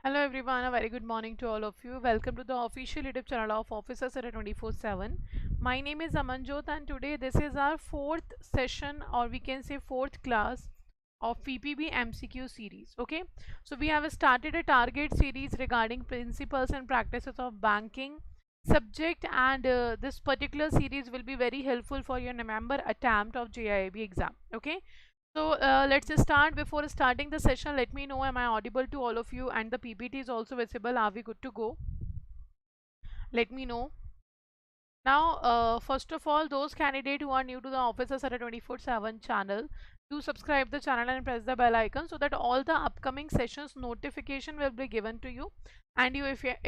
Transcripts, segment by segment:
Hello everyone, a very good morning to all of you. Welcome to the official YouTube channel of Officers at 24/7. My name is Amanjyot and today this is our fourth session, or we can say fourth class of PPB MCQ series. Okay, so we have started a target series regarding principles and practices of banking subject, and this particular series will be very helpful for your November attempt of JAIIB exam. Okay, so let's just start. Before starting the session, let me know, am I audible to all of you, and the PPT is also visible? Are we good to go? Let me know. Now, first of all, those candidates who are new to the Officers at a 24/7 channel, do subscribe the channel and press the bell icon so that all the upcoming sessions notification will be given to you. And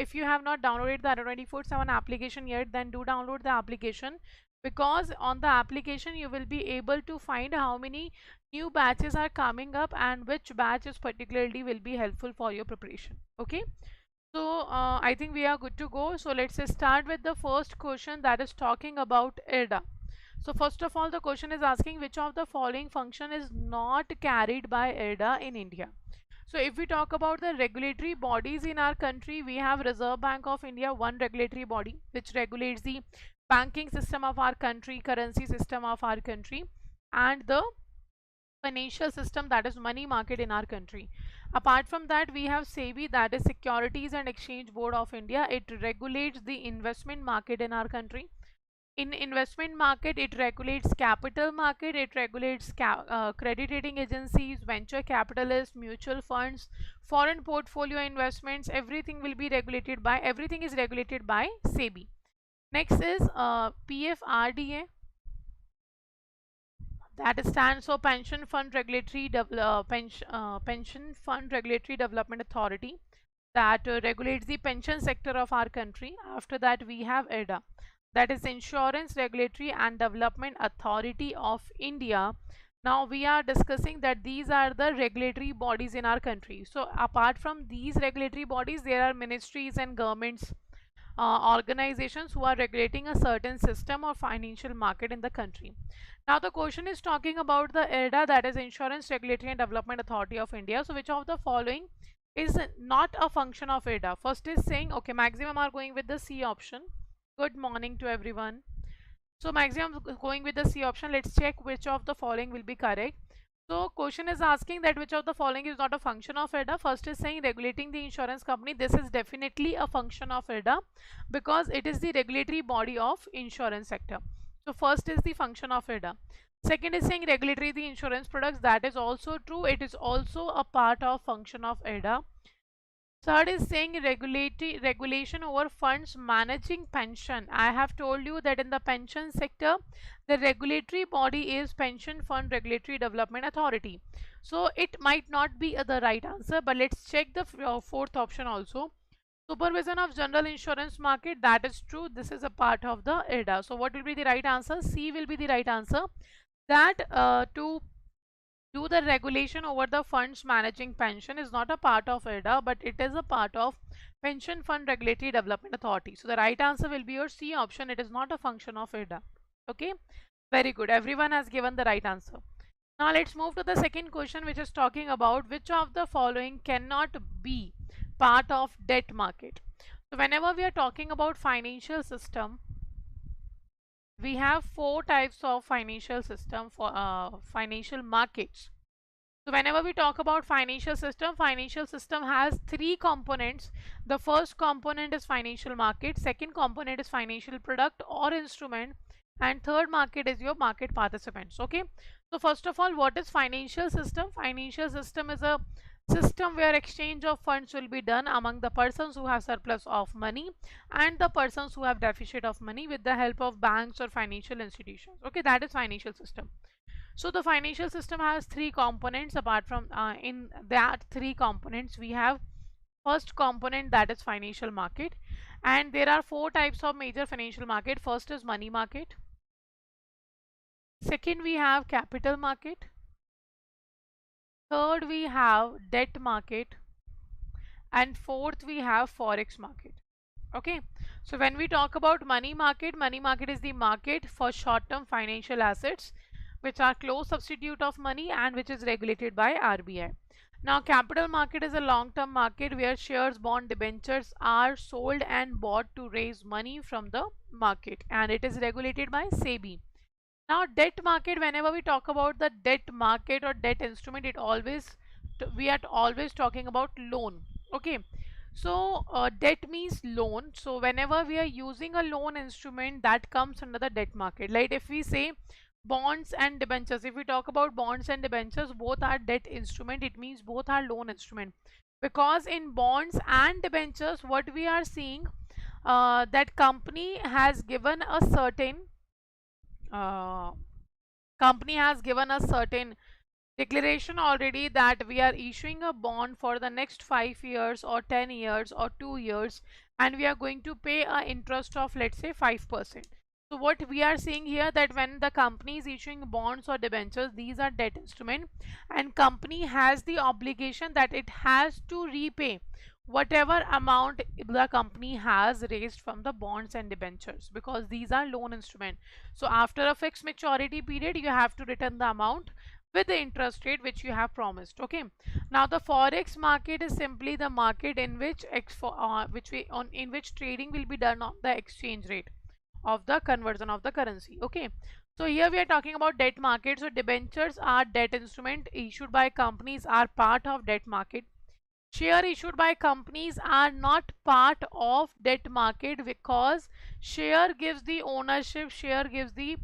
if you have not downloaded the 24/7 application yet, then do download the application, because on the application you will be able to find how many new batches are coming up and which batch is particularly will be helpful for your preparation. Okay, so I think we are good to go. So let's start with the first question, that is talking about ADA. So first of all, the question is asking which of the following function is not carried by ADA in India. So if we talk about the regulatory bodies in our country, we have Reserve Bank of India, one regulatory body which regulates the banking system of our country, currency system of our country, and the financial system, that is money market in our country. Apart from that, we have SEBI, that is Securities and Exchange Board of India. It regulates the investment market in our country. In investment market, it regulates capital market, it regulates credit rating agencies, venture capitalists, mutual funds, foreign portfolio investments. Everything is regulated by SEBI. Next is PFRDA, that stands for Pension Fund Regulatory Development Authority, that regulates the pension sector of our country. After that, we have ADA, that is Insurance Regulatory and Development Authority of India. Now we are discussing that these are the regulatory bodies in our country. So apart from these regulatory bodies, there are ministries and governments, organizations who are regulating a certain system or financial market in the country. Now the question is talking about the IRDA, that is Insurance Regulatory and Development Authority of India. So which of the following is not a function of IRDA? First is saying, okay, maximum are going with the C option. Good morning to everyone. So maximum going with the C option. Let's check which of the following will be correct. So question is asking that which of the following is not a function of IRDA. First is saying regulating the insurance company. This is definitely a function of IRDA because it is the regulatory body of insurance sector. So first is the function of IRDA. Second is saying regulatory the insurance products. That is also true. It is also a part of function of IRDA. Third is saying regulation over funds managing pension. I have told you that in the pension sector, the regulatory body is Pension Fund Regulatory Development Authority. So it might not be the right answer, but let's check the fourth option also. Supervision of general insurance market, that is true. This is a part of the IRDA. So what will be the right answer? C will be the right answer. That to do the regulation over the funds managing pension is not a part of IRDA, but it is a part of Pension Fund Regulatory Development Authority. So the right answer will be your C option. It is not a function of IRDA. Okay, very good. Everyone has given the right answer. Now let's move to the second question, which is talking about which of the following cannot be part of debt market. So whenever we are talking about financial system, we have four types of financial system for financial markets. So whenever we talk about financial system has three components. The first component is financial market, second component is financial product or instrument, and third market is your market participants. Okay, so first of all, what is financial system? Financial system is a system where exchange of funds will be done among the persons who have surplus of money and the persons who have deficit of money with the help of banks or financial institutions. Okay, that is financial system. So the financial system has three components. Apart from in that three components, we have first component, that is financial market, and there are four types of major financial market. First is money market, second we have capital market, third we have debt market, and fourth we have forex market. Okay, so when we talk about money market is the market for short-term financial assets which are close substitute of money and which is regulated by RBI. Now, capital market is a long-term market where shares, bond, debentures are sold and bought to raise money from the market, and it is regulated by SEBI. Now, debt market, whenever we talk about the debt market or debt instrument, we are always talking about loan. Okay. So, debt means loan. So, whenever we are using a loan instrument, that comes under the debt market. Like if we say bonds and debentures, if we talk about bonds and debentures, both are debt instrument. It means both are loan instrument. Because in bonds and debentures, what we are seeing, that uh, company has given a certain declaration already that we are issuing a bond for the next 5 years or 10 years or 2 years, and we are going to pay a interest of, let's say, 5%. So what we are seeing here, that when the company is issuing bonds or debentures, these are debt instrument, and company has the obligation that it has to repay whatever amount the company has raised from the bonds and debentures, because these are loan instrument. So after a fixed maturity period, you have to return the amount with the interest rate which you have promised. Okay. Now the forex market is simply the market in which in which trading will be done on the exchange rate of the conversion of the currency. Okay. So here we are talking about debt market. So debentures are debt instrument issued by companies, are part of debt market. Share issued by companies are not part of debt market, because share gives the ownership, share gives the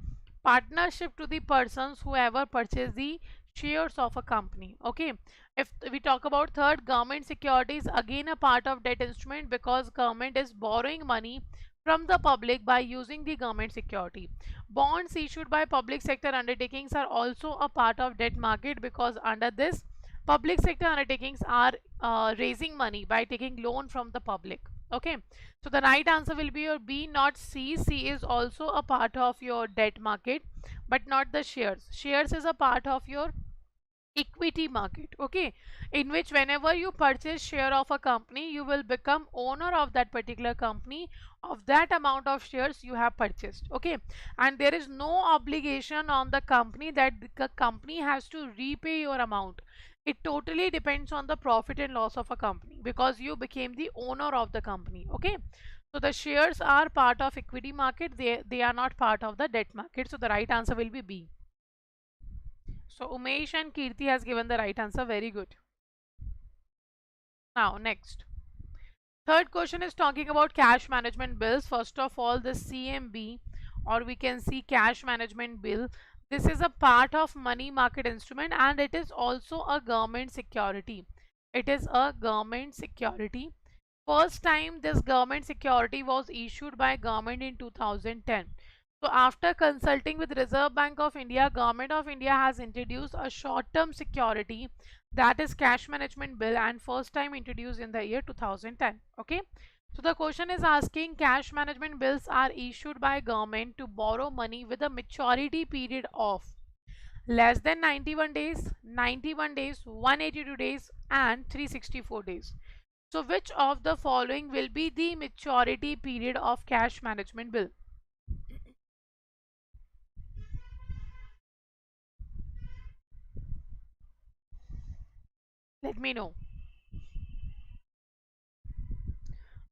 partnership to the persons who ever purchase the shares of a company. Okay. If we talk about third, government securities, again a part of debt instrument, because government is borrowing money from the public by using the government security. Bonds issued by public sector undertakings are also a part of debt market, because under this, public sector undertakings are raising money by taking loan from the public. Okay. So the right answer will be your B, not C. C is also a part of your debt market, but not the shares. Shares is a part of your equity market. Okay. In which whenever you purchase share of a company, you will become owner of that particular company, of that amount of shares you have purchased. Okay. And there is no obligation on the company that the company has to repay your amount. It totally depends on the profit and loss of a company, because you became the owner of the company. Okay. So the shares are part of equity market, they are not part of the debt market. So the right answer will be B. So Umesh and Kirti has given the right answer. Very good. Now next, third question is talking about cash management bills. First of all, the CMB, or we can see cash management bill, this is a part of money market instrument, and it is also a government security. It is a government security. First time this government security was issued by government in 2010. So after consulting with Reserve Bank of India, Government of India has introduced a short-term security, that is cash management bill, and first time introduced in the year 2010. Okay. So the question is asking, cash management bills are issued by government to borrow money with a maturity period of less than 91 days, 91 days, 182 days, and 364 days. So which of the following will be the maturity period of cash management bill? Let me know.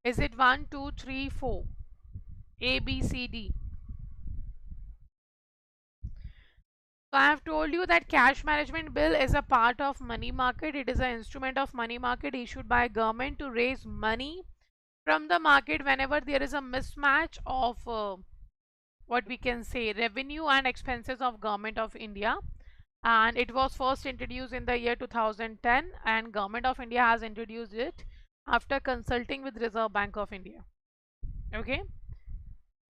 Is it 1, 2, 3, 4? A, B, C, D. So I have told you that cash management bill is a part of money market. It is an instrument of money market issued by government to raise money from the market whenever there is a mismatch of what we can say revenue and expenses of Government of India. And it was first introduced in the year 2010, and Government of India has introduced it after consulting with Reserve Bank of India. Okay.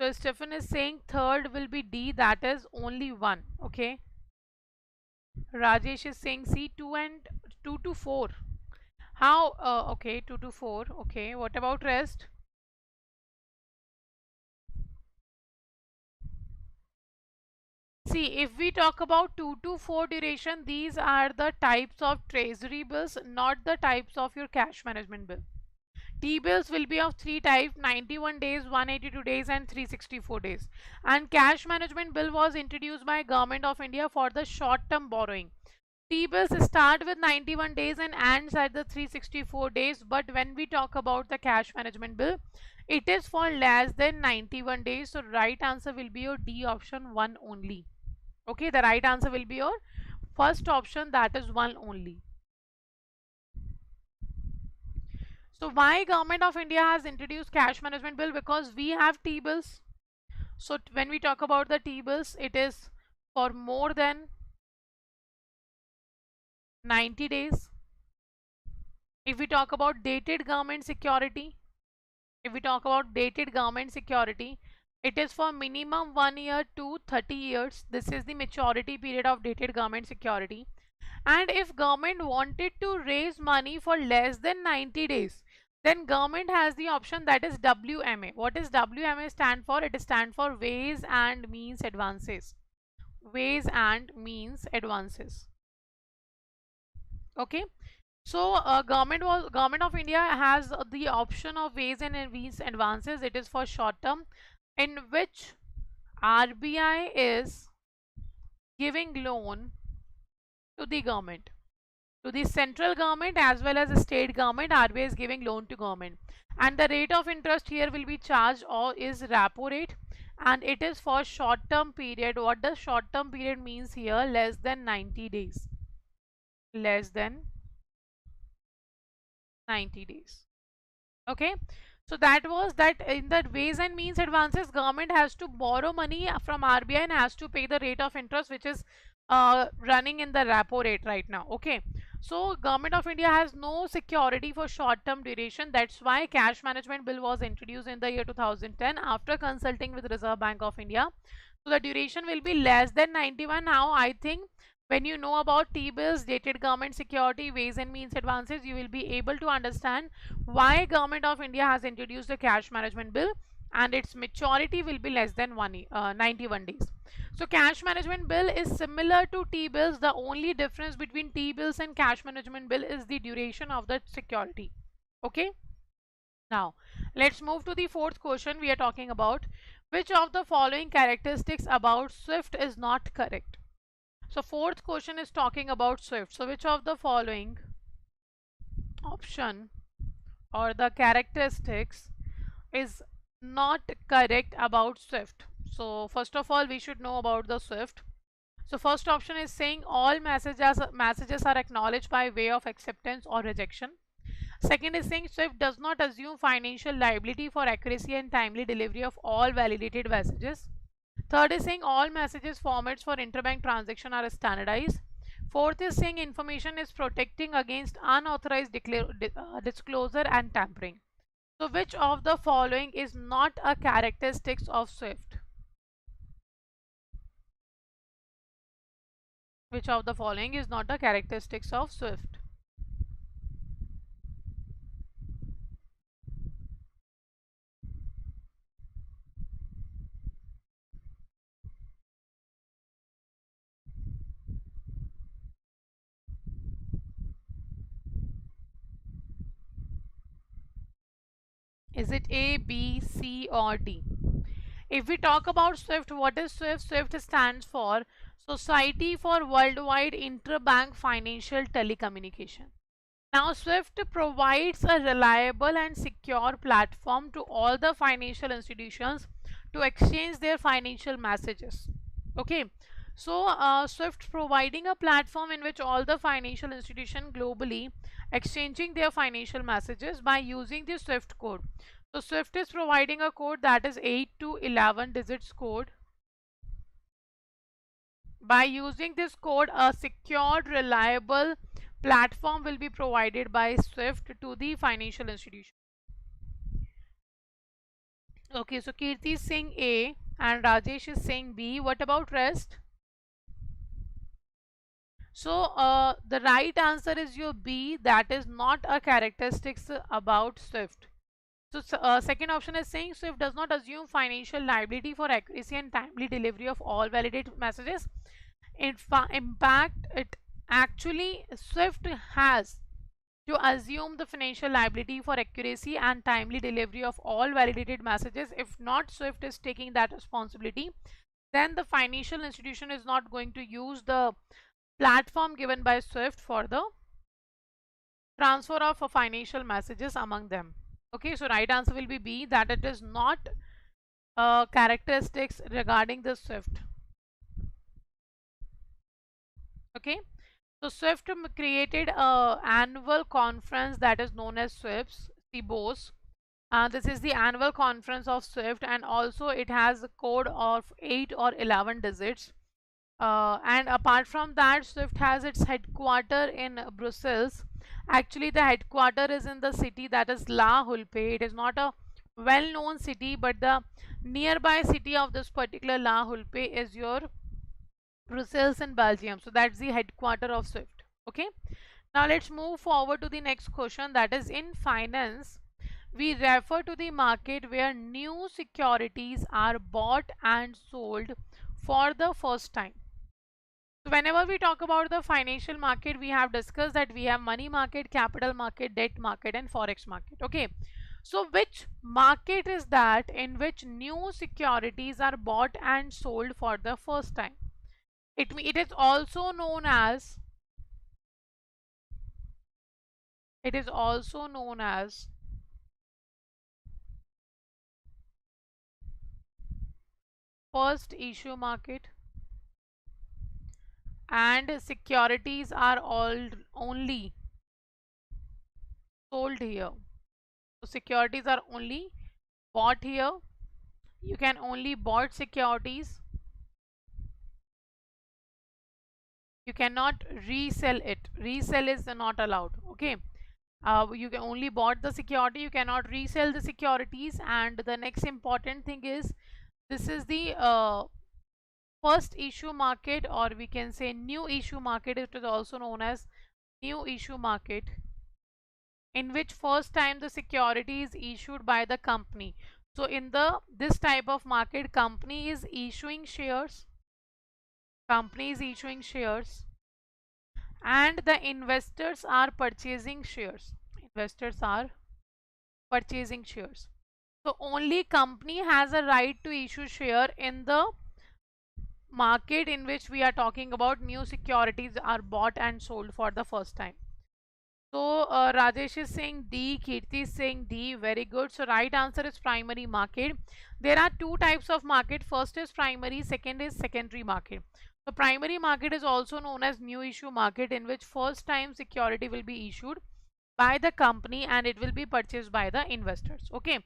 So Stephen is saying third will be D, that is only one. Okay. Rajesh is saying C, 2 and 2 to 4. How? Okay, 2 to 4. Okay. What about rest? See, if we talk about 2 to 4 duration, these are the types of treasury bills, not the types of your cash management bill. T-bills will be of three types: 91 days, 182 days, and 364 days. And cash management bill was introduced by Government of India for the short-term borrowing. T-bills start with 91 days and ends at the 364 days. But when we talk about the cash management bill, it is for less than 91 days. So right answer will be your D option, 1 only. Okay, the right answer will be your first option, that is 1 only. So why Government of India has introduced cash management bill? Because we have T-bills. So when we talk about the T-bills, it is for more than 90 days. If we talk about dated government security, it is for minimum 1 year to 30 years. This is the maturity period of dated government security. And if government wanted to raise money for less than 90 days, then government has the option, that is WMA. What is WMA stand for? It stands for Ways and Means Advances. Ways and Means Advances. Okay. So government of India has the option of Ways and Means Advances. It is for short term, in which RBI is giving loan to the government, to the central government as well as the state government. RBI is giving loan to government, and the rate of interest here will be charged or is repo rate, and it is for short term period. What does short term period means here? Less than 90 days. Less than 90 days. Okay, so that was that. In the Ways and Means Advances, government has to borrow money from RBI and has to pay the rate of interest which is running in the repo rate right now. Okay, so Government of India has no security for short term duration. That's why cash management bill was introduced in the year 2010 after consulting with Reserve Bank of India. So the duration will be less than 91. Now I think when you know about T-bills, dated government security, Ways and Means Advances, you will be able to understand why Government of India has introduced the cash management bill, and its maturity will be less than 91 days. So cash management bill is similar to T-bills. The only difference between T-bills and cash management bill is the duration of the security. Okay. Now let's move to the fourth question. We are talking about which of the following characteristics about SWIFT is not correct. So fourth question is talking about SWIFT. So which of the following option or the characteristics is not correct about SWIFT? So first of all, we should know about the SWIFT. So first option is saying all messages are acknowledged by way of acceptance or rejection. Second is saying SWIFT does not assume financial liability for accuracy and timely delivery of all validated messages. Third is saying all messages formats for interbank transaction are standardized. Fourth is saying information is protecting against unauthorized disclosure and tampering. So which of the following is not a characteristics of SWIFT? Which of the following is not a characteristics of SWIFT? Is it A, B, C or D? If we talk about SWIFT, what is SWIFT? SWIFT stands for Society for Worldwide Interbank Financial Telecommunication. Now SWIFT provides a reliable and secure platform to all the financial institutions to exchange their financial messages. Okay, so SWIFT providing a platform in which all the financial institutions globally exchanging their financial messages by using the SWIFT code. So SWIFT is providing a code that is 8 to 11 digits code. By using this code, a secured, reliable platform will be provided by SWIFT to the financial institution. Okay, so Kirti is saying A and Rajesh is saying B. What about rest? So the right answer is your B, that is not a characteristics about SWIFT. So second option is saying SWIFT does not assume financial liability for accuracy and timely delivery of all validated messages. In fact, it actually SWIFT has to assume the financial liability for accuracy and timely delivery of all validated messages. If not, SWIFT is taking that responsibility, then the financial institution is not going to use the platform given by SWIFT for the transfer of financial messages among them. Okay, so right answer will be B, that it is not characteristics regarding the SWIFT. Okay, so SWIFT created a annual conference that is known as SWIFT. This is the annual conference of SWIFT, and also it has a code of 8 or 11 digits. And apart from that, SWIFT has its headquarter in Brussels. Actually, the headquarter is in the city that is La Hulpe. It is not a well-known city, but the nearby city of this particular La Hulpe is your Brussels in Belgium. So that's the headquarter of SWIFT. Okay. Now let's move forward to the next question, that is, in finance, we refer to the market where new securities are bought and sold for the first time. So whenever we talk about the financial market, we have discussed that we have money market, capital market, debt market, and forex market. Okay. So which market is that in which new securities are bought and sold for the first time? It is also known as first issue market, and securities are all only sold here. So securities are only bought here. You can only bought securities. You cannot resell it. Resell is not allowed. Okay. You can only bought the security. You cannot resell the securities. And the next important thing is, this is the first issue market, or we can say new issue market. It is also known as new issue market, in which first time the security is issued by the company. So in this type of market, company is issuing shares, and the investors are purchasing shares. So only company has a right to issue share in the market in which we are talking about new securities are bought and sold for the first time. So Rajesh is saying D, Kirti is saying D. Very good. So right answer is primary market. There are two types of market. First is primary, second is secondary market. So primary market is also known as new issue market, in which first time security will be issued by the company and it will be purchased by the investors. Okay.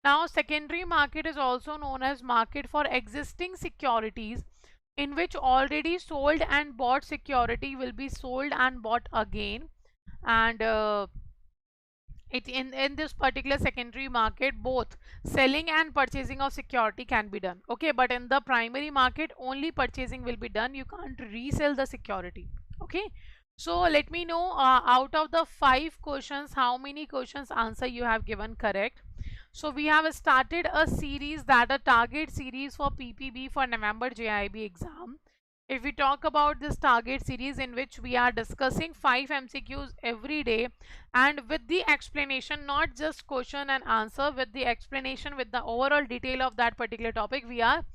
Now secondary market is also known as market for existing securities, in which already sold and bought security will be sold and bought again. And in this particular secondary market, both selling and purchasing of security can be done. Okay, but in the primary market, only purchasing will be done. You can't resell the security. Okay, so let me know out of the 5 questions, how many questions answer you have given correct. So we have started a series, that a target series for PPB for November JAIIB exam. If we talk about this target series, in which we are discussing 5 MCQs every day, and with the explanation, not just question and answer, with the explanation, with the overall detail of that particular topic, we are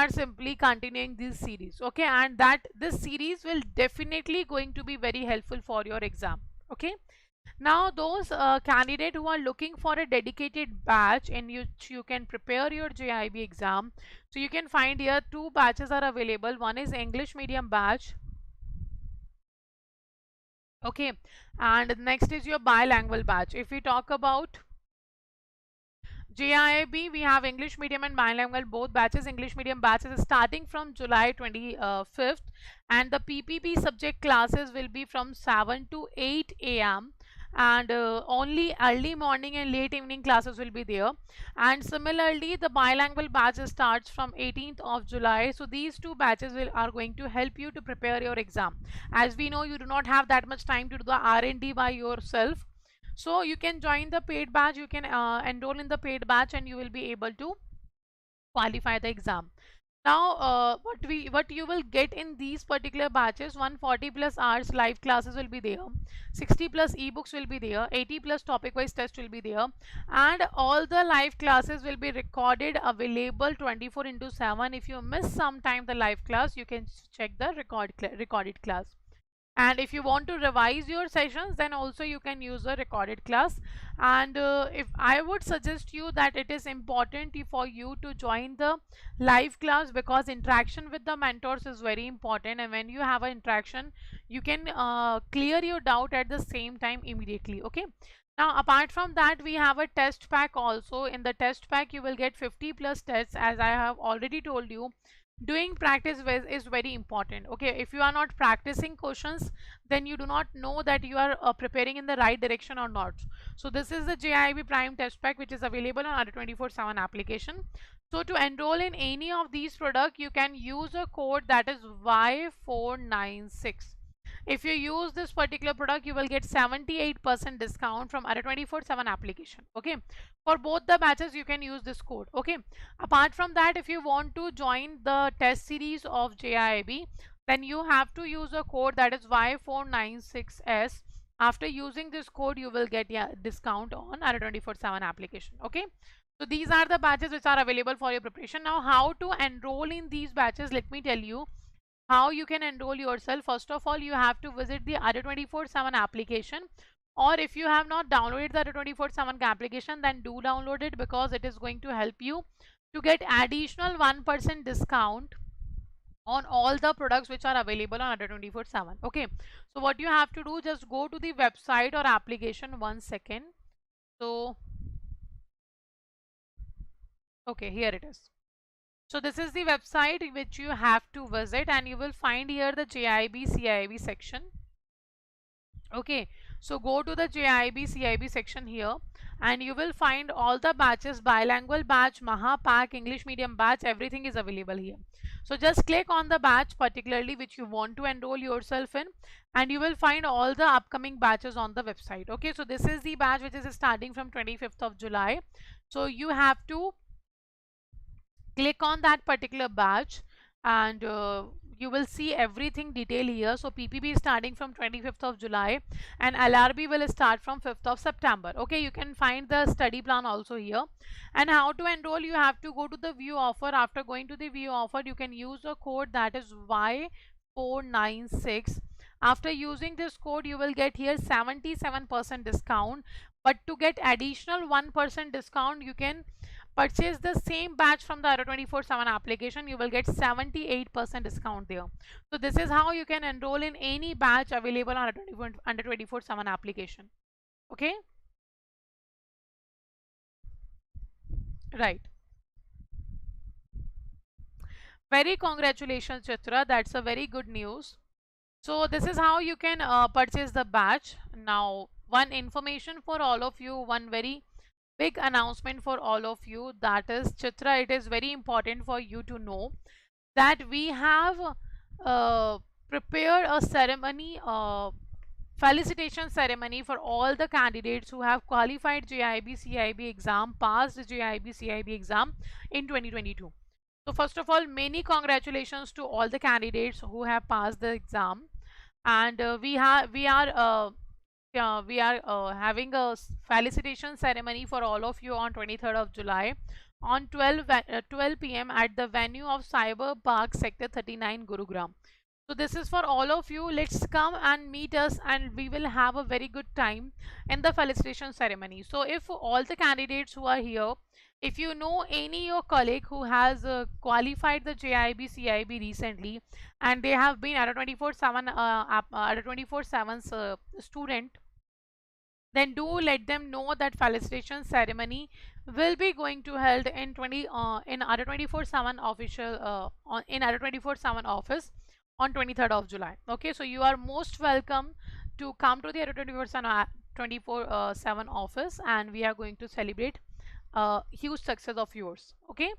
simply continuing this series. Okay, and that this series will definitely going to be very helpful for your exam. Okay. Now those candidates who are looking for a dedicated batch in which you can prepare your JAIIB exam, so you can find here 2 batches are available. One is English medium batch, okay, and next is your bilingual batch. If we talk about JAIIB, we have English medium and bilingual both batches. English medium batches is starting from July 25th, and the PPB subject classes will be from 7 to 8 a.m. and only early morning and late evening classes will be there. And similarly, the bilingual batch starts from 18th of July. So these 2 batches are going to help you to prepare your exam. As we know, you do not have that much time to do the R&D by yourself. So you can join the paid batch, you can enroll in the paid batch, and you will be able to qualify the exam. Now, what you will get in these particular batches, 140 plus hours live classes will be there, 60 plus ebooks will be there, 80 plus topic wise test will be there, and all the live classes will be recorded, available 24 into 7. If you miss sometime the live class, you can check the recorded class. And if you want to revise your sessions, then also you can use a recorded class. And if I would suggest you that it is important for you to join the live class, because interaction with the mentors is very important, and when you have an interaction, you can clear your doubt at the same time immediately. Okay, now apart from that, we have a test pack also. In the test pack, you will get 50 plus tests. As I have already told you, doing practice is very important. Okay, if you are not practicing questions, then you do not know that you are preparing in the right direction or not. So this is the JAIIB Prime Test Pack, which is available on Adda 24/7 application. So to enroll in any of these products, you can use a code that is Y496. If you use this particular product, you will get 78% discount from Adda 24/7 application. Okay, for both the batches you can use this code. Okay, apart from that, if you want to join the test series of JAIIB, then you have to use a code that is Y496S. After using this code, you will get discount on Adda 24/7 application. Okay, so these are the batches which are available for your preparation. Now, how to enroll in these batches, let me tell you how you can enroll yourself. First of all, you have to visit the Adda 24/7 application, or if you have not downloaded the Adda 24/7 application, then do download it, because it is going to help you to get additional 1% discount on all the products which are available on Adda 24/7. Okay, so what you have to do, just go to the website or application. 1 second. So okay, here it is. So this is the website which you have to visit, and you will find here the JAIIB CAIIB section. Okay, so go to the JAIIB CAIIB section here, and you will find all the batches: bilingual batch, Maha Pack, English medium batch, everything is available here. So just click on the batch particularly which you want to enroll yourself in, and you will find all the upcoming batches on the website. Okay, so this is the batch which is starting from 25th of July. So you have to click on that particular batch, and you will see everything detail here. So PPB is starting from 25th of July, and LRB will start from 5th of September. Okay, you can find the study plan also here. And how to enroll, you have to go to the view offer. After going to the view offer, you can use a code that is Y496. After using this code, you will get here 77% discount, but to get additional 1% discount, you can purchase the same batch from the Adda 24/7 application. You will get 78% discount there. So this is how you can enroll in any batch available on Adda 24/7 application. Okay, right. Very congratulations, Chitra, that's a very good news. So this is how you can purchase the batch. Now, one information for all of you, one very big announcement for all of you, that is, Chitra, it is very important for you to know that we have prepared a ceremony, felicitation ceremony for all the candidates who have qualified JAIIB CAIIB exam, passed JAIIB CAIIB exam in 2022. So first of all, many congratulations to all the candidates who have passed the exam. And we are having a felicitation ceremony for all of you on 23rd of July on 12 p.m. at the venue of Cyber Park Sector 39, Gurugram. So this is for all of you. Let's come and meet us, and we will have a very good time in the felicitation ceremony. So if all the candidates who are here, if you know any your colleague who has qualified the JAIIB CAIIB recently, and they have been at a 24/7 student, then do let them know that felicitation ceremony will be going to held in in Adda 24/7 official in Adda 24/7 office on 23rd of July. Okay, so you are most welcome to come to the Adda 24/7 office, and we are going to celebrate huge success of yours. Okay,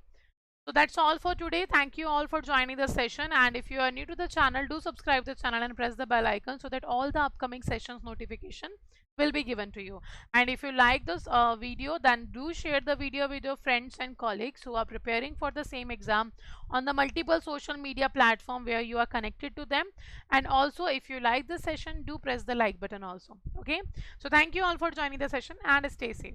so that's all for today. Thank you all for joining the session, and if you are new to the channel, do subscribe to the channel and press the bell icon so that all the upcoming sessions notification will be given to you. And if you like this video, then do share the video with your friends and colleagues who are preparing for the same exam on the multiple social media platform where you are connected to them. And also, if you like the session, do press the like button also. Okay, so thank you all for joining the session and stay safe.